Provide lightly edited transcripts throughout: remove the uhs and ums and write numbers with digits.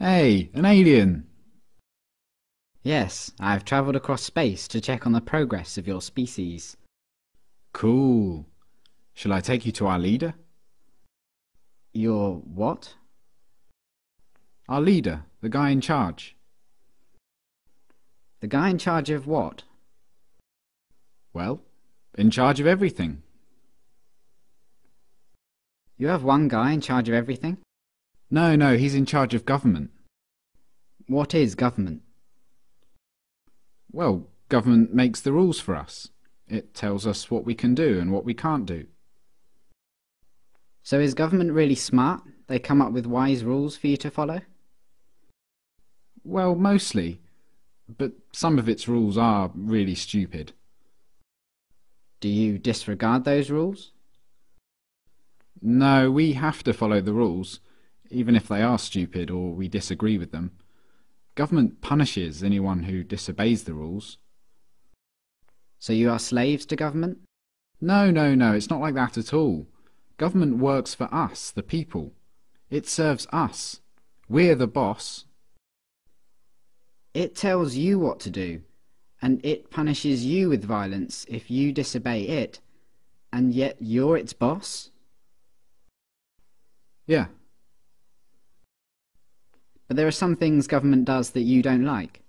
Hey, an alien! Yes, I've travelled across space to check on the progress of your species. Cool. Shall I take you to our leader? Your what? Our leader, the guy in charge. The guy in charge of what? Well, in charge of everything. You have one guy in charge of everything? No, he's in charge of government. What is government? Well, government makes the rules for us. It tells us what we can do and what we can't do. So is government really smart? They come up with wise rules for you to follow? Well, mostly. But some of its rules are really stupid. Do you disregard those rules? No, we have to follow the rules, even if they are stupid or we disagree with them. Government punishes anyone who disobeys the rules. So you are slaves to government? No, it's not like that at all. Government works for us, the people. It serves us. We're the boss. It tells you what to do, and it punishes you with violence if you disobey it, and yet you're its boss? Yeah. But there are some things government does that you don't like.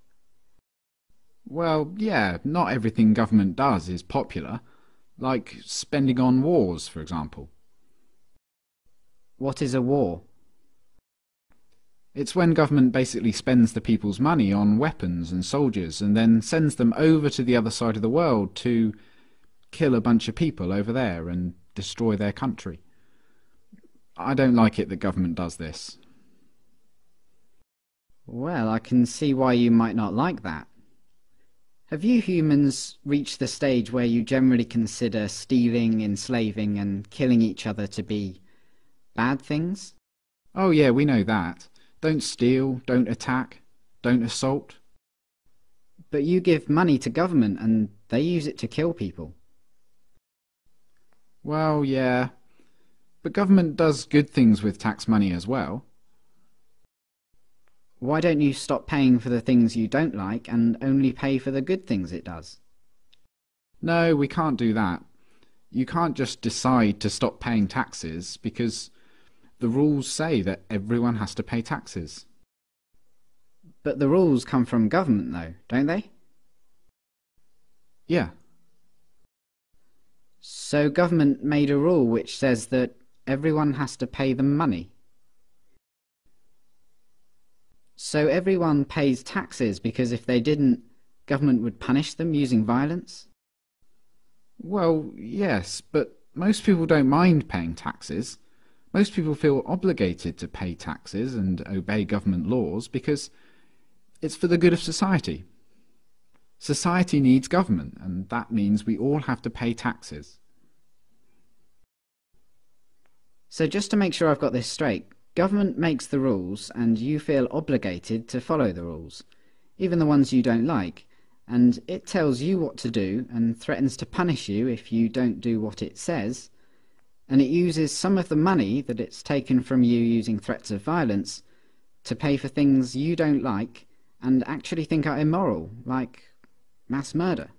Well, yeah, not everything government does is popular, like spending on wars, for example. What is a war? It's when government basically spends the people's money on weapons and soldiers and then sends them over to the other side of the world to kill a bunch of people over there and destroy their country. I don't like it that government does this. Well, I can see why you might not like that. Have you humans reached the stage where you generally consider stealing, enslaving, and killing each other to be bad things? Oh yeah, we know that. Don't steal, don't attack, don't assault. But you give money to government and they use it to kill people. Well, yeah. But government does good things with tax money as well. Why don't you stop paying for the things you don't like and only pay for the good things it does? No, we can't do that. You can't just decide to stop paying taxes because the rules say that everyone has to pay taxes. But the rules come from government though, don't they? Yeah. So government made a rule which says that everyone has to pay them money. So everyone pays taxes because if they didn't, government would punish them using violence? Well, yes, but most people don't mind paying taxes. Most people feel obligated to pay taxes and obey government laws because it's for the good of society. Society needs government, and that means we all have to pay taxes. So just to make sure I've got this straight, government makes the rules and you feel obligated to follow the rules, even the ones you don't like, and it tells you what to do and threatens to punish you if you don't do what it says, and it uses some of the money that it's taken from you using threats of violence to pay for things you don't like and actually think are immoral, like mass murder.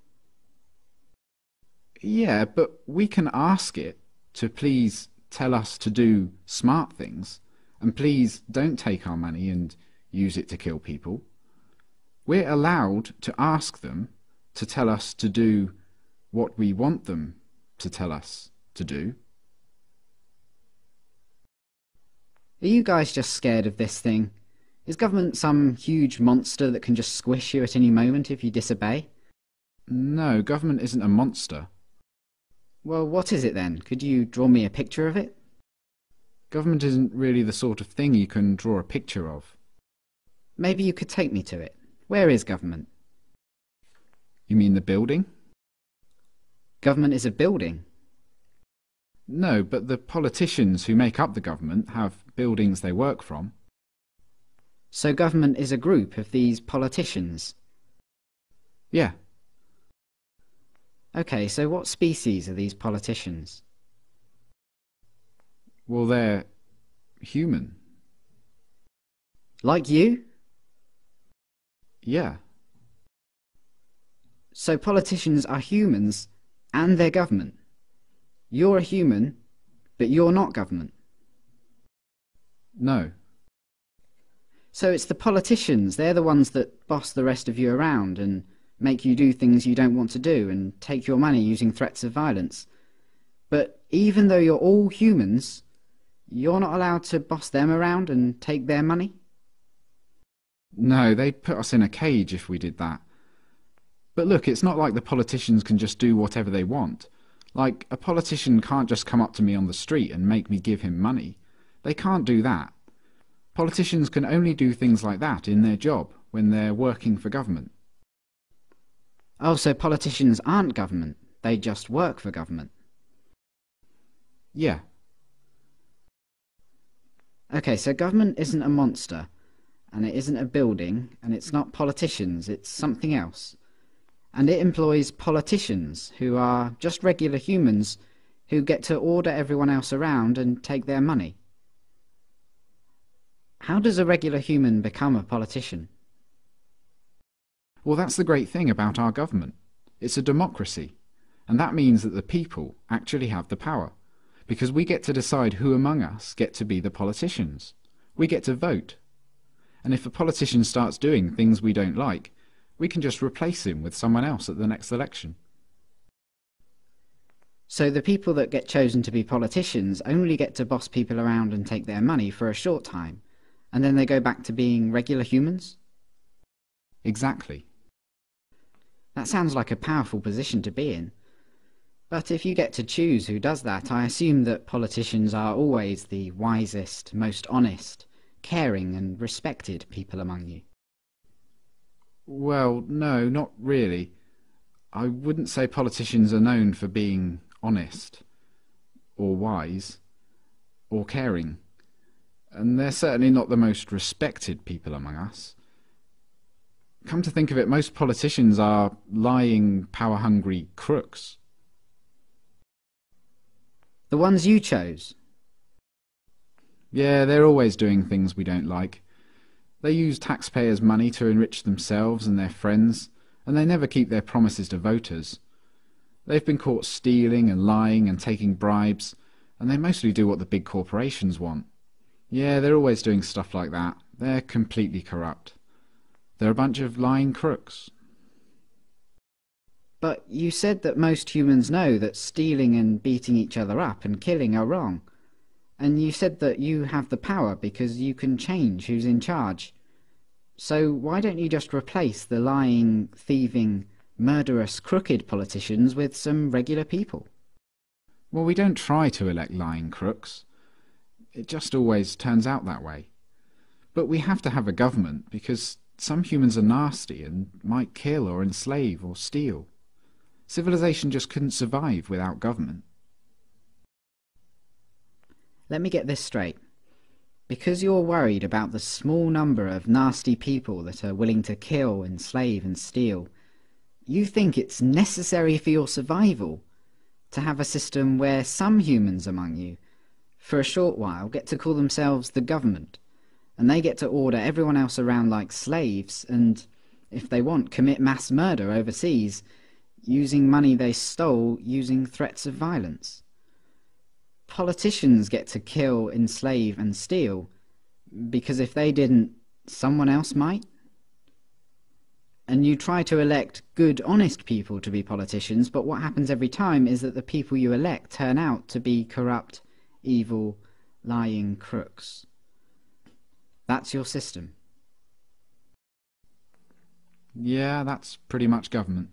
Yeah, but we can ask it to please tell us to do smart things, and please don't take our money and use it to kill people. We're allowed to ask them to tell us to do what we want them to tell us to do. Are you guys just scared of this thing? Is government some huge monster that can just squish you at any moment if you disobey? No, government isn't a monster. Well, what is it then? Could you draw me a picture of it? Government isn't really the sort of thing you can draw a picture of. Maybe you could take me to it. Where is government? You mean the building? Government is a building. No, but the politicians who make up the government have buildings they work from. So government is a group of these politicians? Yeah. Okay, so what species are these politicians? Well, they're human. Like you? Yeah. So politicians are humans and they're government. You're a human, but you're not government. No. So it's the politicians, they're the ones that boss the rest of you around and make you do things you don't want to do and take your money using threats of violence. But even though you're all humans, you're not allowed to boss them around and take their money? No, they'd put us in a cage if we did that. But look, it's not like the politicians can just do whatever they want. Like, a politician can't just come up to me on the street and make me give him money. They can't do that. Politicians can only do things like that in their job, when they're working for government. Oh, so politicians aren't government, they just work for government. Yeah. Okay, so government isn't a monster, and it isn't a building, and it's not politicians, it's something else. And it employs politicians, who are just regular humans, who get to order everyone else around and take their money. How does a regular human become a politician? Well, that's the great thing about our government. It's a democracy, and that means that the people actually have the power, because we get to decide who among us get to be the politicians. We get to vote. And if a politician starts doing things we don't like, we can just replace him with someone else at the next election. So the people that get chosen to be politicians only get to boss people around and take their money for a short time, and then they go back to being regular humans? Exactly. That sounds like a powerful position to be in. But if you get to choose who does that, I assume that politicians are always the wisest, most honest, caring and respected people among you. Well, no, not really. I wouldn't say politicians are known for being honest, or wise, or caring. And they're certainly not the most respected people among us. Come to think of it, most politicians are lying, power-hungry crooks. The ones you chose? Yeah, they're always doing things we don't like. They use taxpayers' money to enrich themselves and their friends, and they never keep their promises to voters. They've been caught stealing and lying and taking bribes, and they mostly do what the big corporations want. Yeah, they're always doing stuff like that. They're completely corrupt. They're a bunch of lying crooks. But you said that most humans know that stealing and beating each other up and killing are wrong. And you said that you have the power because you can change who's in charge. So why don't you just replace the lying, thieving, murderous, crooked politicians with some regular people? Well, we don't try to elect lying crooks. It just always turns out that way. But we have to have a government because some humans are nasty and might kill or enslave or steal. Civilization just couldn't survive without government. Let me get this straight. Because you're worried about the small number of nasty people that are willing to kill, enslave and steal, you think it's necessary for your survival to have a system where some humans among you, for a short while, get to call themselves the government, and they get to order everyone else around like slaves and, if they want, commit mass murder overseas, using money they stole using threats of violence. Politicians get to kill, enslave and steal because if they didn't, someone else might. And you try to elect good, honest people to be politicians, but what happens every time is that the people you elect turn out to be corrupt, evil, lying crooks. That's your system. Yeah, that's pretty much government.